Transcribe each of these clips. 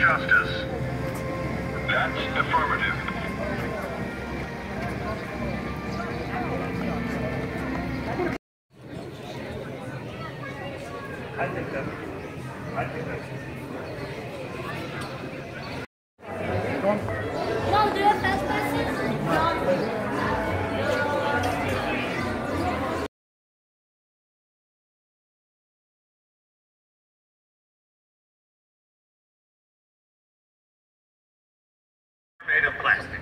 justice. That's affirmative. I think that's. No, do it fast passes. Made of plastic.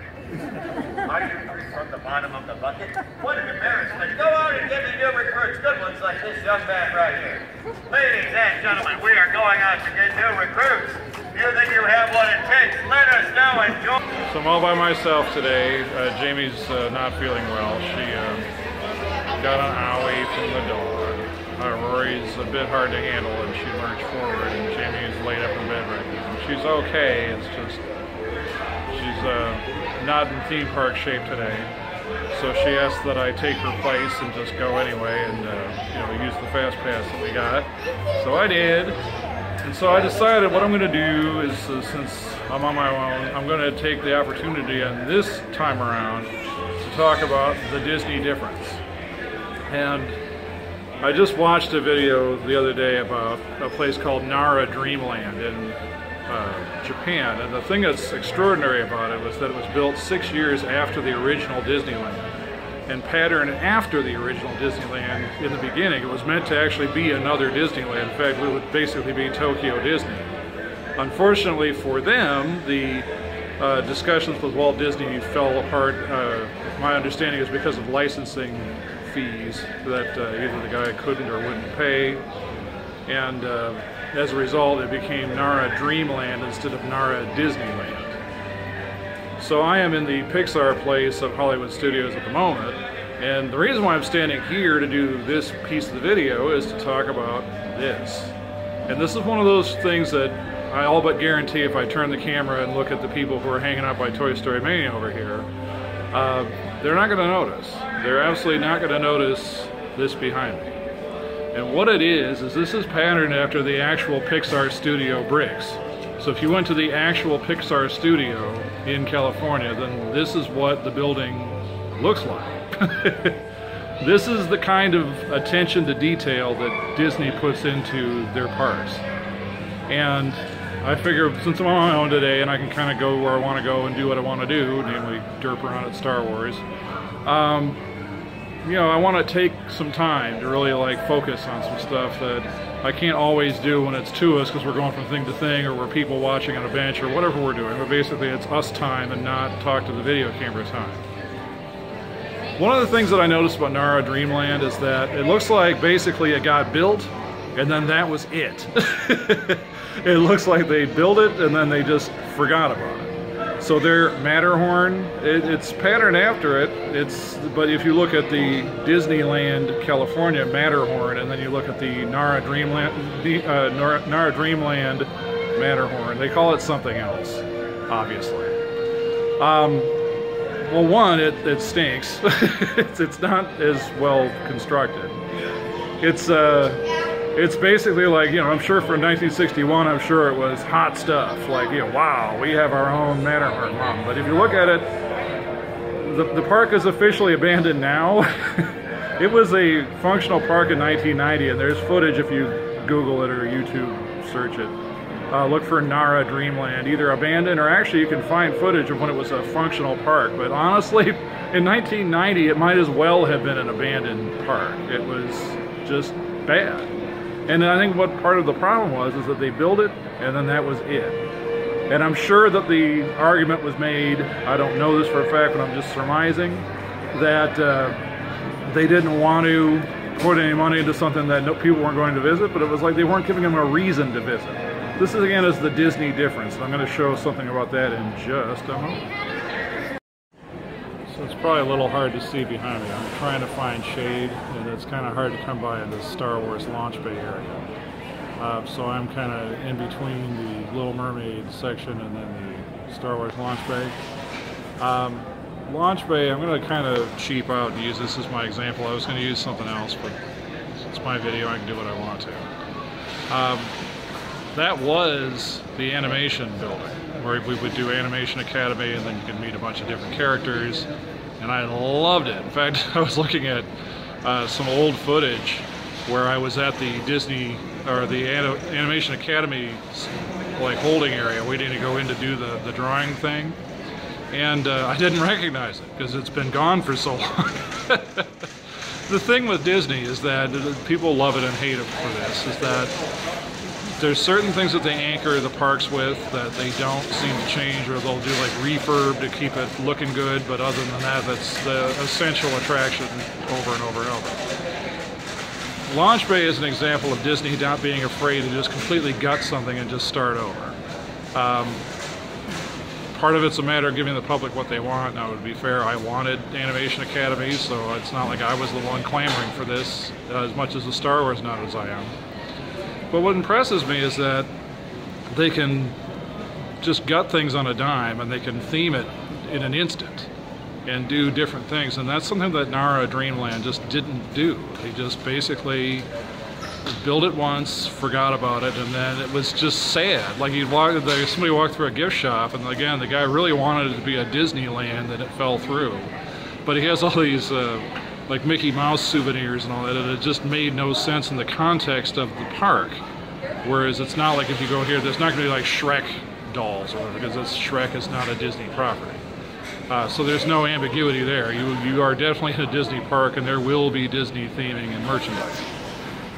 Are you free from the bottom of the bucket? What an embarrassment. Go out and give me new recruits, good ones like this young man right here. Ladies and gentlemen, we are going out to get new recruits. You think you have what it takes? Let us know and join. So I'm all by myself today. Jamie's not feeling well. She got an owie from the dog. Rory's a bit hard to handle and she lurched forward and Jamie's laid up in bed right now. She's okay, it's just she's not in theme park shape today. So she asked that I take her place and just go anyway and you know, use the fast pass that we got. So I did. And so I decided what I'm going to do is, since I'm on my own, I'm going to take the opportunity on this time around to talk about the Disney difference. And I just watched a video the other day about a place called Nara Dreamland in Japan. And the thing that's extraordinary about it was that it was built 6 years after the original Disneyland. And patterned after the original Disneyland in the beginning. It was meant to actually be another Disneyland. In fact, it would basically be Tokyo Disney. Unfortunately for them, the discussions with Walt Disney fell apart. My understanding is because of licensing fees that either the guy couldn't or wouldn't pay. And as a result, it became Nara Dreamland instead of Nara Disneyland. So I am in the Pixar place of Hollywood Studios at the moment, and the reason why I'm standing here to do this piece of the video is to talk about this. And this is one of those things that I all but guarantee if I turn the camera and look at the people who are hanging out by Toy Story Mania over here, they're not going to notice. They're absolutely not going to notice this behind me. And what it is this is patterned after the actual Pixar studio bricks. So if you went to the actual Pixar studio in California, then this is what the building looks like. This is the kind of attention to detail that Disney puts into their parks. And I figure since I'm on my own today and I can kind of go where I want to go and do what I want to do, namely derp around at Star Wars, you know, I want to take some time to really like focus on some stuff that I can't always do when it's to us because we're going from thing to thing or we're people watching on a bench or whatever we're doing. But basically it's us time and not talk to the video camera time. One of the things that I noticed about Nara Dreamland is that it looks like basically it got built and then that was it. It looks like they built it and then they just forgot about it. So their Matterhorn, it's patterned after it. But if you look at the Disneyland California Matterhorn, and then you look at the Nara Dreamland Matterhorn, they call it something else, obviously. Well, one, it stinks. it's not as well constructed. It's basically like, you know, I'm sure for 1961, I'm sure it was hot stuff. Like, you know, wow, we have our own Matterhorn, Mom. But if you look at it, the park is officially abandoned now. It was a functional park in 1990, and there's footage if you Google it or YouTube search it. Look for Nara Dreamland, either abandoned or actually you can find footage of when it was a functional park. But honestly, in 1990, it might as well have been an abandoned park. It was just bad. And I think what part of the problem was is that they built it and then that was it. And I'm sure that the argument was made, I don't know this for a fact, but I'm just surmising, that they didn't want to put any money into something that people weren't going to visit, but it was like they weren't giving them a reason to visit. This is again is the Disney difference, and I'm going to show something about that in just a moment. So it's probably a little hard to see behind me. I'm trying to find shade, and it's kind of hard to come by in the Star Wars launch bay area. So I'm kind of in between the Little Mermaid section and then the Star Wars launch bay. Launch bay, I'm going to kind of cheap out and use this as my example. I was going to use something else, but it's my video, I can do what I want to. that was the animation building, where we would do Animation Academy, and then you could meet a bunch of different characters, and I loved it. In fact, I was looking at some old footage where I was at the Disney, or the Animation Academy, like holding area, waiting to go in to do the drawing thing, and I didn't recognize it because it's been gone for so long. The thing with Disney is that people love it and hate it for this, is that there's certain things that they anchor the parks with that they don't seem to change, or they'll do like refurb to keep it looking good, but other than that, that's the essential attraction over and over and over. Launch Bay is an example of Disney not being afraid to just completely gut something and just start over. Part of it's a matter of giving the public what they want. Now, to be fair, I wanted Animation Academy, so it's not like I was the one clamoring for this as much as the Star Wars nut as I am. But what impresses me is that they can just gut things on a dime, and they can theme it in an instant and do different things, and that's something that Nara Dreamland just didn't do. They just basically built it once, forgot about it, and then it was just sad. Like somebody walked through a gift shop, and again, the guy really wanted it to be a Disneyland, and it fell through. But he has all these like Mickey Mouse souvenirs and all that, and it just made no sense in the context of the park. Whereas it's not like if you go here, there's not going to be like Shrek dolls or whatever, because Shrek is not a Disney property. So there's no ambiguity there. You are definitely in a Disney park, and there will be Disney theming and merchandise.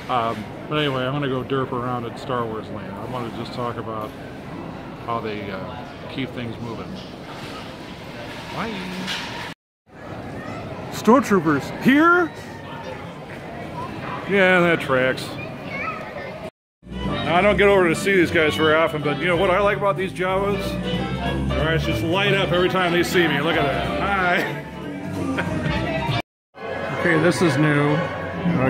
But anyway, I'm going to go derp around at Star Wars Land. I want to just talk about how they keep things moving. Bye. Stormtroopers here? Yeah, that tracks. Now, I don't get over to see these guys very often, but you know what I like about these Jawas? Their eyes just light up every time they see me. Look at that. Hi. Okay, this is new.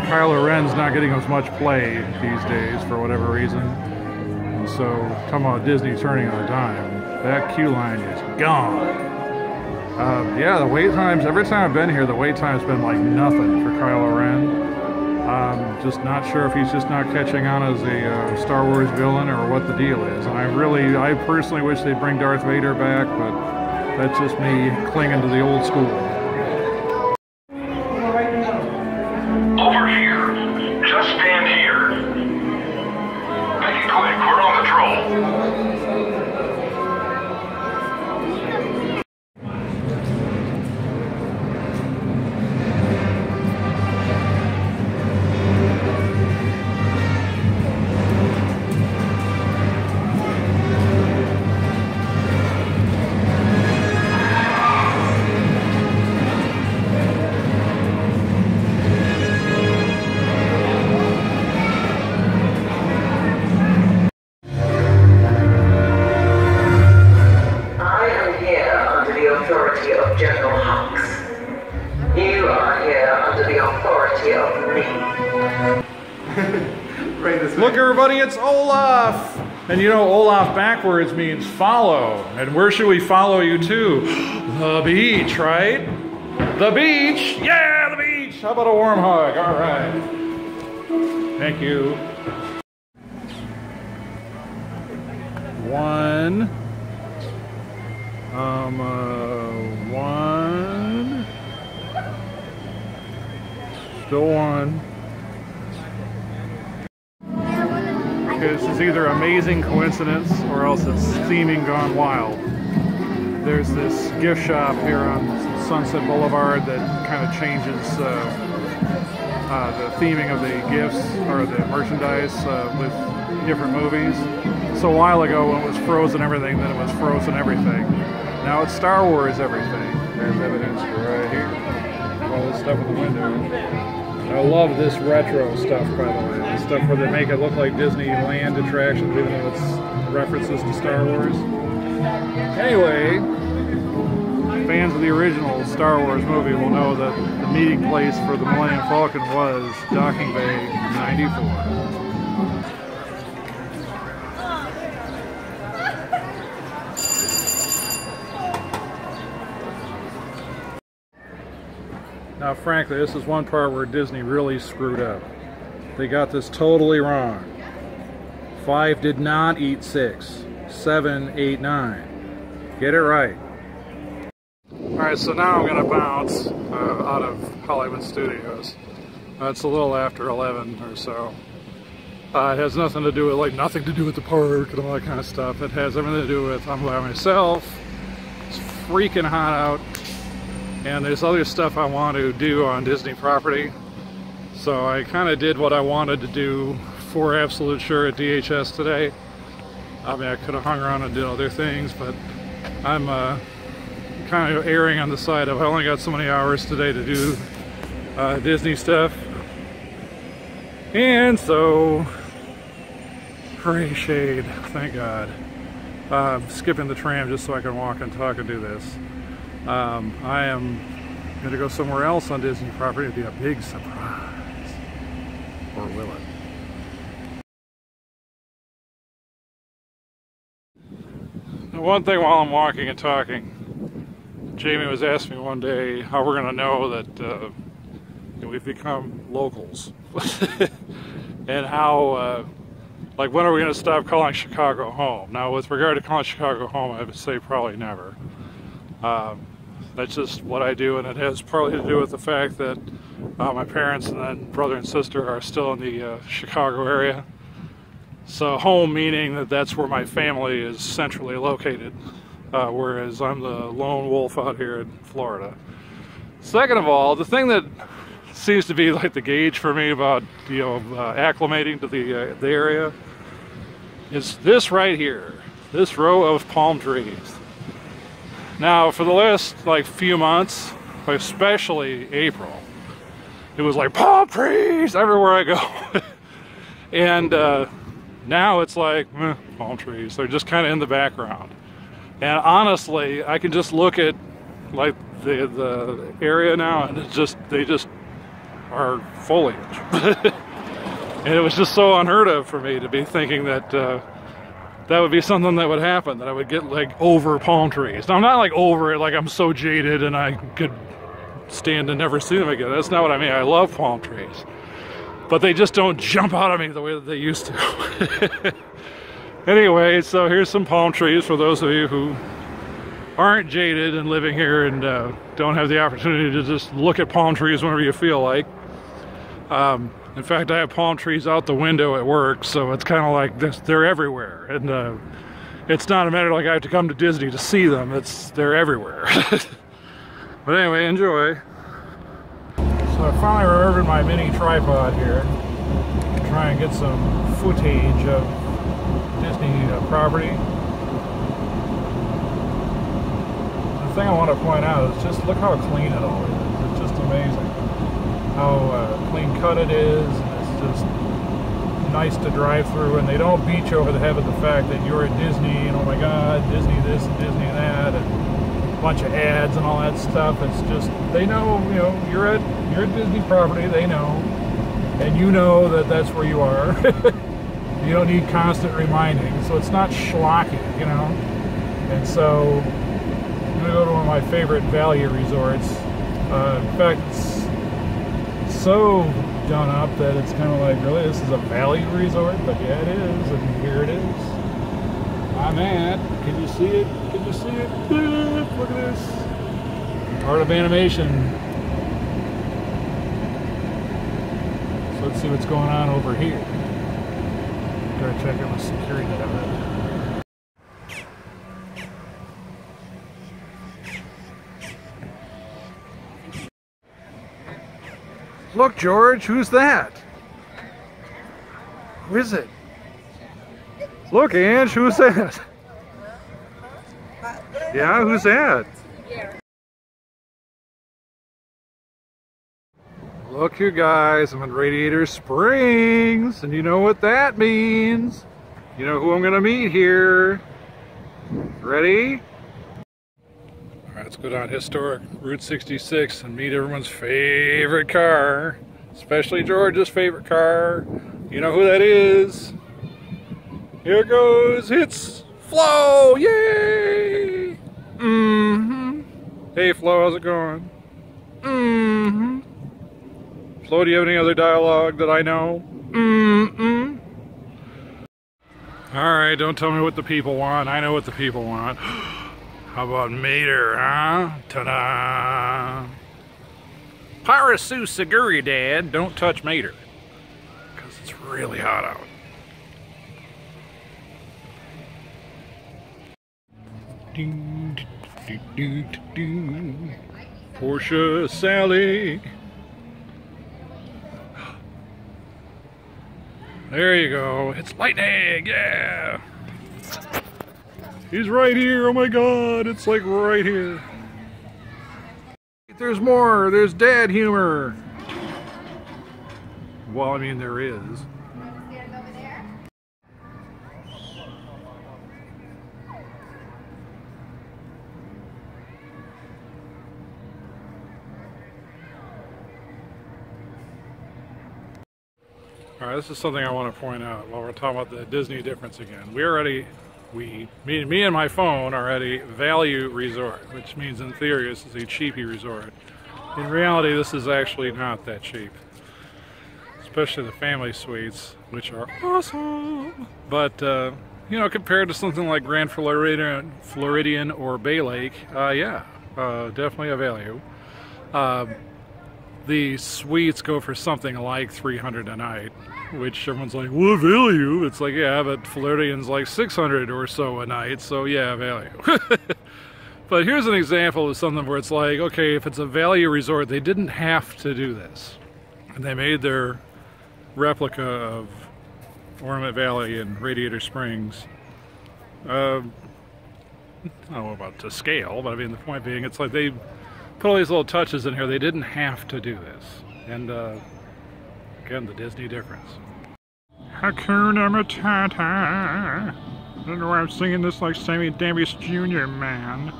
Kylo Ren's not getting as much play these days for whatever reason. And so, talking about Disney turning on a dime, that queue line is gone. Yeah, the wait times, every time I've been here, the wait time's been like nothing for Kylo Ren. Just not sure if he's just not catching on as a Star Wars villain or what the deal is. And I personally wish they'd bring Darth Vader back, but that's just me clinging to the old school. Over here. Just stand here. Make it quick. We're on the troll. Look everybody, it's Olaf! And you know, Olaf backwards means follow. And where should we follow you to? The beach, right? The beach! Yeah, the beach! How about a warm hug? All right. Thank you. One. Still one. Okay, this is either amazing coincidence or else it's theming gone wild. There's this gift shop here on Sunset Boulevard that kind of changes the theming of the gifts or the merchandise with different movies. So a while ago when it was Frozen everything, then it was Frozen everything. Now it's Star Wars everything. There's evidence right here. All this stuff in the window. I love this retro stuff, by the way. The stuff where they make it look like Disneyland attractions, even though it's references to Star Wars. Anyway, fans of the original Star Wars movie will know that the meeting place for the Millennium Falcon was Docking Bay 94. Now, frankly, this is one part where Disney really screwed up. They got this totally wrong. 5 did not eat 6. 7 ate 9. Get it right. Alright, so now I'm going to bounce out of Hollywood Studios. It's a little after 11 or so. It has nothing to do with, like, nothing to do with the park and all that kind of stuff. It has everything to do with I'm by myself. It's freaking hot out. And there's other stuff I want to do on Disney property. So I kind of did what I wanted to do for absolute sure at DHS today. I mean, I could have hung around and did other things, but I'm kind of erring on the side of I only got so many hours today to do Disney stuff. And so, hooray shade, thank God. Skipping the tram just so I can walk and talk and do this. I am going to go somewhere else on Disney property. It'll be a big surprise. Or will it? Now, one thing while I'm walking and talking, Jamie was asking me one day how we're going to know that we've become locals. And how, like, when are we going to stop calling Chicago home? Now, with regard to calling Chicago home, I would say probably never. That's just what I do, and it has partly to do with the fact that my parents and then brother and sister are still in the Chicago area. So home meaning that that's where my family is centrally located, whereas I'm the lone wolf out here in Florida. Second of all, the thing that seems to be like the gauge for me about, you know, acclimating to the area is this right here, this row of palm trees. Now, for the last like few months, especially April, it was like palm trees everywhere I go. And now it's like palm trees. They're just kind of in the background. And honestly, I can just look at like the area now, and it's just they just are foliage. And it was just so unheard of for me to be thinking that that would be something that would happen, that I would get like over palm trees. Now I'm not like over it, like I'm so jaded and I could stand and never see them again. That's not what I mean. I love palm trees, but they just don't jump out at me the way that they used to. Anyway, so here's some palm trees for those of you who aren't jaded and living here and don't have the opportunity to just look at palm trees whenever you feel like. In fact, I have palm trees out the window at work, so it's kind of like this, they're everywhere. And it's not a matter like I have to come to Disney to see them, they're everywhere. But anyway, enjoy. So I finally remembered my mini tripod here to try and get some footage of Disney property. The thing I want to point out is just look how clean it all is. It's just amazing how clean cut it is, and it's just nice to drive through, and they don't beat you over the head with the fact that you're at Disney and oh my god, Disney this and Disney that and a bunch of ads and all that stuff. It's just, they know, you know, you're at Disney property, they know, and you know that that's where you are. You don't need constant reminding, so it's not schlocky, you know. And so I'm gonna go to one of my favorite value resorts. In fact, it's so done up that it's kind of like, really, this is a value resort? But yeah, it is, and here it is. I'm at, can you see it? Can you see it? Look at this. Art of Animation. So let's see what's going on over here. Gotta check in with security of it. Look, George, who's that? Who is it? Look, Ange, who's that? Yeah, who's that? Look, you guys, I'm in Radiator Springs, and you know what that means. You know who I'm gonna meet here. Ready? Alright, let's go down historic Route 66 and meet everyone's favorite car, especially George's favorite car. You know who that is. Here it goes, it's Flo, yay! Hey Flo, how's it going? Flo, do you have any other dialogue that I know? Alright, don't tell me what the people want. I know what the people want. How about Mater, huh? Ta-da! Parasu Seguri, Dad. Don't touch Mater. Because it's really hot out. Portia Sally. There you go. It's lightning, yeah! He's right here, oh my god, it's like right here. There's more, there's dad humor. Well, I mean, there is. Alright, this is something I want to point out while we're talking about the Disney difference again. Me and my phone are at a value resort, which means in theory this is a cheapy resort. In reality, this is actually not that cheap. Especially the family suites, which are awesome. But, you know, compared to something like Grand Floridian or Bay Lake, yeah, definitely a value. The suites go for something like $300 a night, which everyone's like, what value? It's like, yeah, but Floridian's like $600 or so a night, so yeah, value. But here's an example of something where it's like, okay, if it's a value resort, they didn't have to do this. And they made their replica of Ornament Valley and Radiator Springs. I don't know about to scale, but I mean, the point being, it's like they put all these little touches in here. They didn't have to do this. And again, the Disney difference. Hakuna Matata. I don't know why I'm singing this like Sammy Davis Jr., man.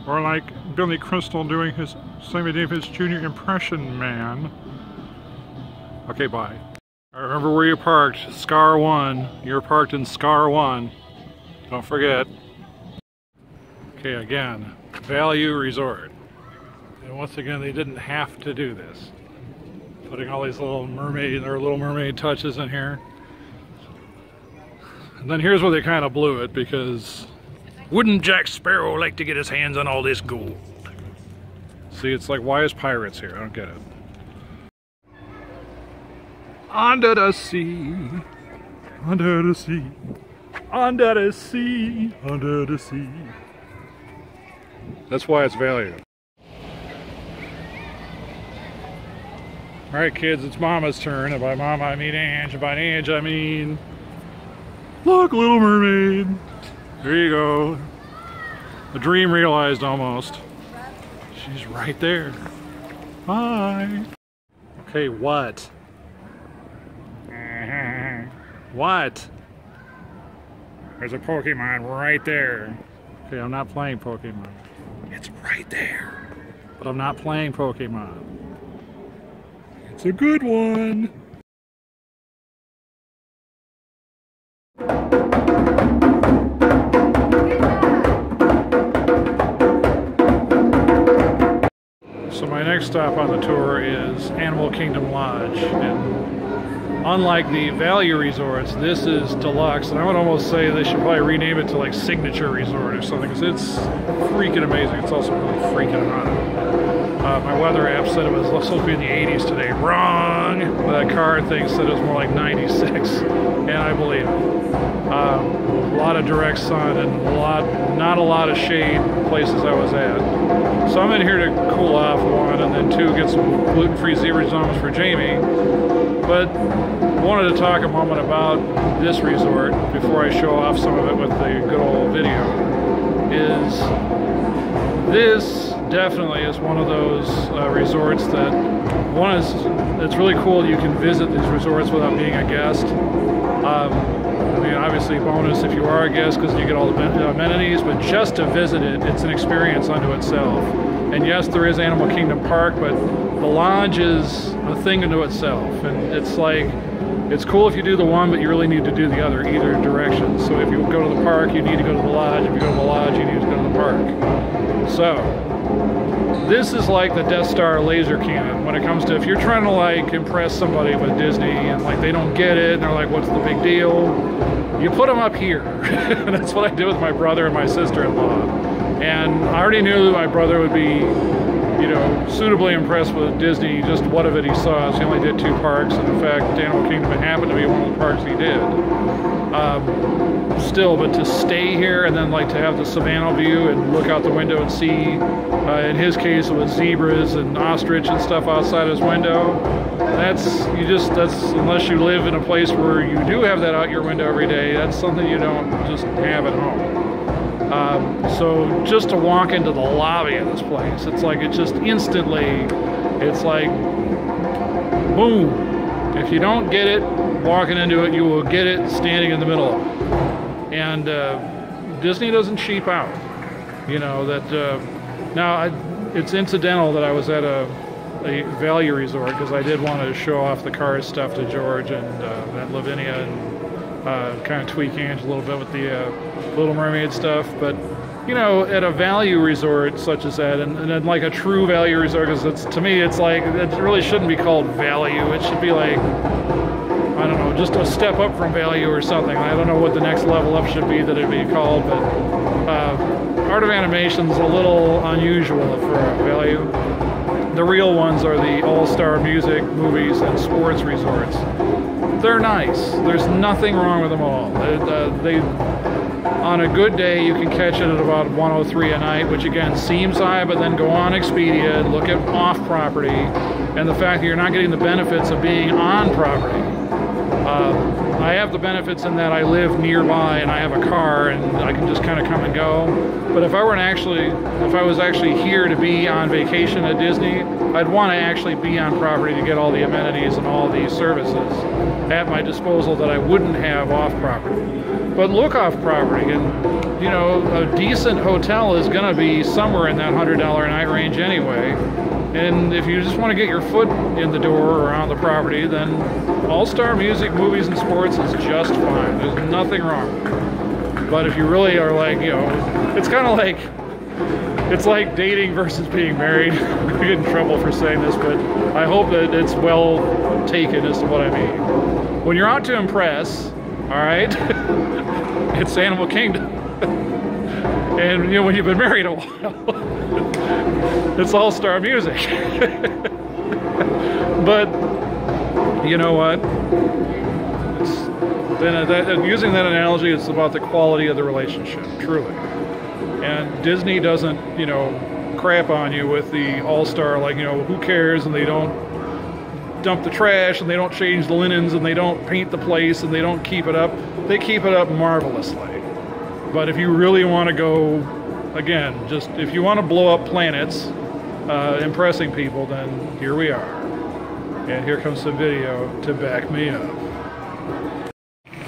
Or like Billy Crystal doing his Sammy Davis Jr. impression, man. Okay, bye. I remember where you parked. Scar 1. You're parked in Scar 1. Don't forget. Okay, again. Value resort. And once again, they didn't have to do this. Putting all these little mermaid touches in here. And then here's where they kind of blew it, because wouldn't Jack Sparrow like to get his hands on all this gold? See, it's like, why is pirates here? I don't get it. Under the sea, under the sea, under the sea, under the sea. That's why it's value. Alright kids, it's Mama's turn. And by Mama I mean Ange. And by Ange I mean... Look, Little Mermaid! There you go. A dream realized almost. She's right there. Hi! Okay, what? What? There's a Pokemon right there. Okay, I'm not playing Pokemon. It's right there. But I'm not playing Pokemon. It's a good one. So my next stop on the tour is Animal Kingdom Lodge. And unlike the value resorts, this is deluxe, and I would almost say they should probably rename it to like Signature Resort or something, because it's freaking amazing. It's also really freaking hot. My weather app said it was supposed to be in the 80s today. Wrong! The car thing said it was more like 96, and I believe it. A lot of direct sun and not a lot of shade places I was at. So I'm in here to cool off, one, and then two, get some gluten-free zebra zones for Jamie. But wanted to talk a moment about this resort before I show off some of it with the good old video. This definitely is one of those resorts that it's really cool you can visit these resorts without being a guest. I mean, obviously bonus if you are a guest because you get all the amenities, but just to visit it, it's an experience unto itself. And yes, there is Animal Kingdom Park, but the lodge is a thing unto itself. And it's like, it's cool if you do the one, but you really need to do the other, either direction. So if you go to the park, you need to go to the lodge. If you go to the lodge, you need to go to the park. So, this is like the Death Star laser cannon when it comes to if you're trying to like impress somebody with Disney and like they don't get it and they're like, what's the big deal? You put them up here. And that's what I did with my brother and my sister-in-law. And I already knew my brother would be, you know, suitably impressed with Disney, just what of it he saw. So he only did 2 parks, and in fact, Animal Kingdom happened to be one of the parks he did. Still, but to stay here and then like to have the Savannah view and look out the window and see, in his case it was zebras and ostrich and stuff outside his window, that's unless you live in a place where you do have that out your window every day, that's something you don't just have at home. So just to walk into the lobby of this place, it's like it just instantly, it's like boom. If you don't get it walking into it, you will get it standing in the middle of it. And Disney doesn't cheap out. You know that. Now it's incidental that I was at a value resort because I did want to show off the Cars stuff to George and at Lavinia and kind of tweak Ange a little bit with the Little Mermaid stuff. But you know, at a value resort such as that, and then like a true value resort, because to me it's like it really shouldn't be called value. It should be like, I don't know, just a step up from value or something. I don't know what the next level up should be that it'd be called, but Art of Animation's a little unusual for a value. The real ones are the all-star music, movies, and sports resorts. They're nice. There's nothing wrong with them all. On a good day, you can catch it at about $103 a night, which again seems high, but then go on Expedia and look at off-property, and the fact that you're not getting the benefits of being on property. I have the benefits in that I live nearby and I have a car and I can just kind of come and go. But if I was actually here to be on vacation at Disney, I'd want to actually be on property to get all the amenities and all the services at my disposal that I wouldn't have off property. But look off property, and you know, a decent hotel is going to be somewhere in that $100 a night range anyway. And if you just want to get your foot in the door around the property, then all-star music, movies, and sports is just fine. There's nothing wrong. But if you really are like, you know, it's kind of like, it's like dating versus being married. I get in trouble for saying this, but I hope that it's well taken as to what I mean. When you're out to impress, all right, it's Animal Kingdom. And you know, when you've been married a while, it's all-star music. But you know what? Using that analogy, it's about the quality of the relationship, truly. And Disney doesn't, you know, crap on you with the all-star, like, you know, who cares, and they don't dump the trash, and they don't change the linens, and they don't paint the place, and they don't keep it up. They keep it up marvelously. But if you really want to go, again, just if you want to blow up planets, impressing people, then here we are. And here comes some video to back me up.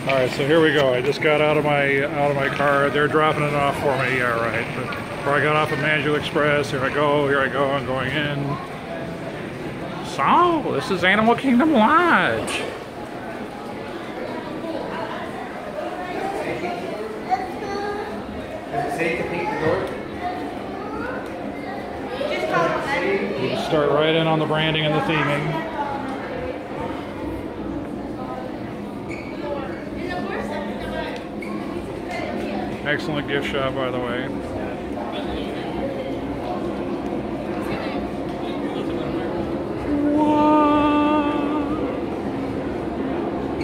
All right, so here we go. I just got out of my car. They're dropping it off for me. Yeah, right. But before I got off of Manju Express, here I go. I'm going in. So this is Animal Kingdom Lodge. Is it safe to paint the door? You start right in on the branding and the theming. Excellent gift shop, by the way. What?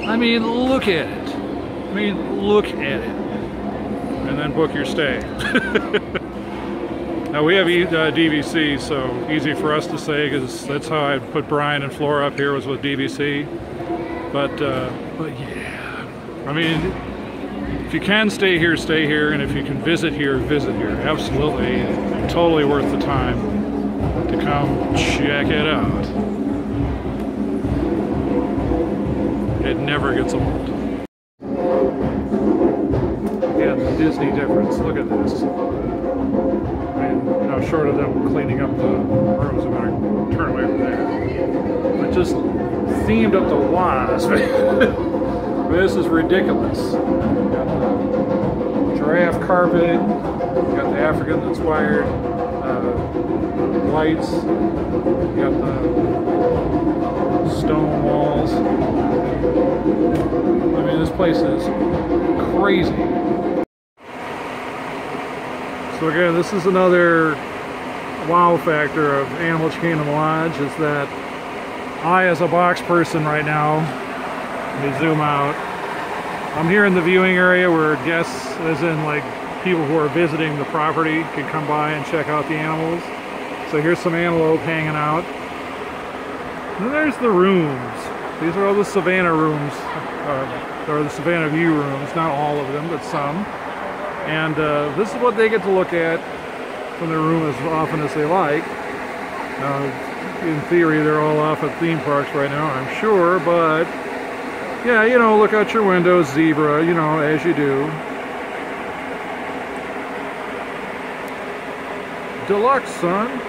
I mean, look at it. I mean, look at it. And then book your stay. Now we have DVC, so easy for us to say, because that's how I put Brian and Flora up here, was with DVC. But yeah, I mean, if you can stay here, and if you can visit here, visit here. Absolutely, totally worth the time to come check it out. It never gets old. Again, the Disney difference. Look at this. I mean, you know, short of them cleaning up the rooms, I'm going to turn away from there. But just themed up the wasp. This is ridiculous. You got the giraffe carpet, you got the African-inspired lights. You got the stone walls. I mean, this place is crazy. So again, this is another wow factor of Animal Kingdom Lodge, is that I, as a box person right now, let me zoom out. I'm here in the viewing area where guests, as in like people who are visiting the property, can come by and check out the animals. So here's some antelope hanging out. And then there's the rooms. These are all the Savannah rooms, or the Savannah View rooms, not all of them, but some. And this is what they get to look at from their room as often as they like. In theory, they're all off at theme parks right now, I'm sure, but yeah, you know, look out your window, zebra, you know, as you do. Deluxe, son.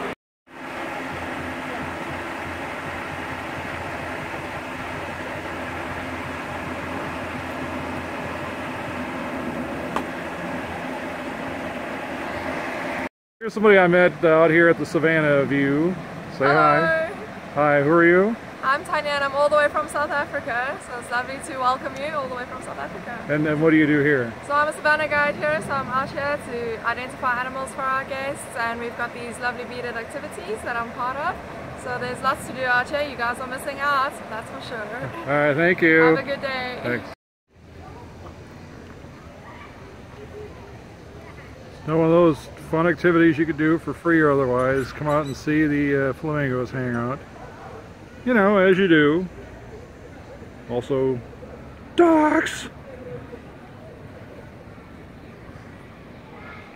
Here's somebody I met out here at the Savannah View. Say hi. Hi, who are you? I'm Tanya and I'm all the way from South Africa, so it's lovely to welcome you all the way from South Africa. And what do you do here? So I'm a Savannah guide here, so I'm out here to identify animals for our guests, and we've got these lovely beaded activities that I'm part of. So there's lots to do out here. You guys are missing out, that's for sure. All right, thank you. Have a good day. Thanks. Now, one of those fun activities you could do for free or otherwise, come out and see the flamingos hang out. You know, as you do. Also, ducks!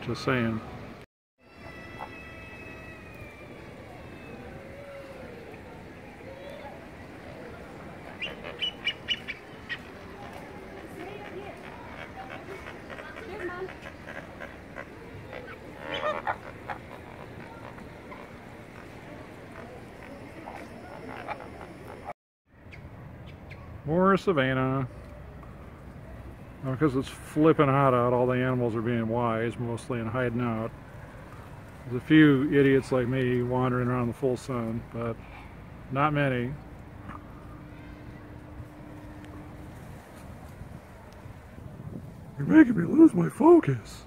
Just saying. More Savannah. Because it's flipping hot out, all the animals are being wise, mostly, and hiding out. There's a few idiots like me wandering around the full sun, but not many. You're making me lose my focus.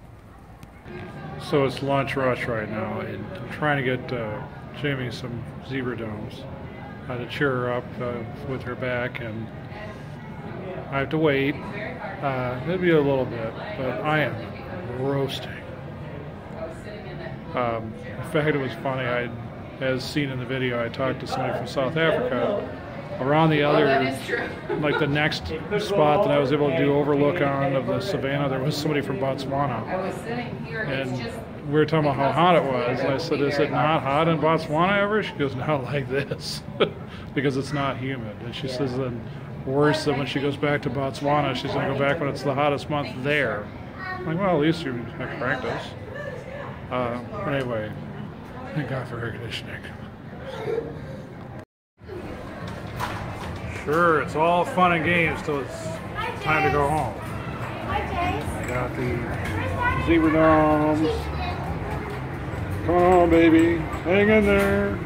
So it's lunch rush right now, and I'm trying to get Jaime some zebra domes. I had to cheer her up with her back, and I have to wait. Maybe a little bit, but I am roasting. In fact, it was funny. As seen in the video, I talked to somebody from South Africa. Around the other, like the next spot that I was able to do overlook on of the Savannah, there was somebody from Botswana. And we were talking about how hot it was. I said, is it not hot in Botswana ever? She goes, not like this, because it's not humid. And she says then worse than when she goes back to Botswana, she's going to go back when it's the hottest month there. I'm like, well, at least you have practice. But anyway, thank God for air conditioning. Sure, it's all fun and games till it's time to go home. I got the zebra domes. Come on, baby. Hang in there.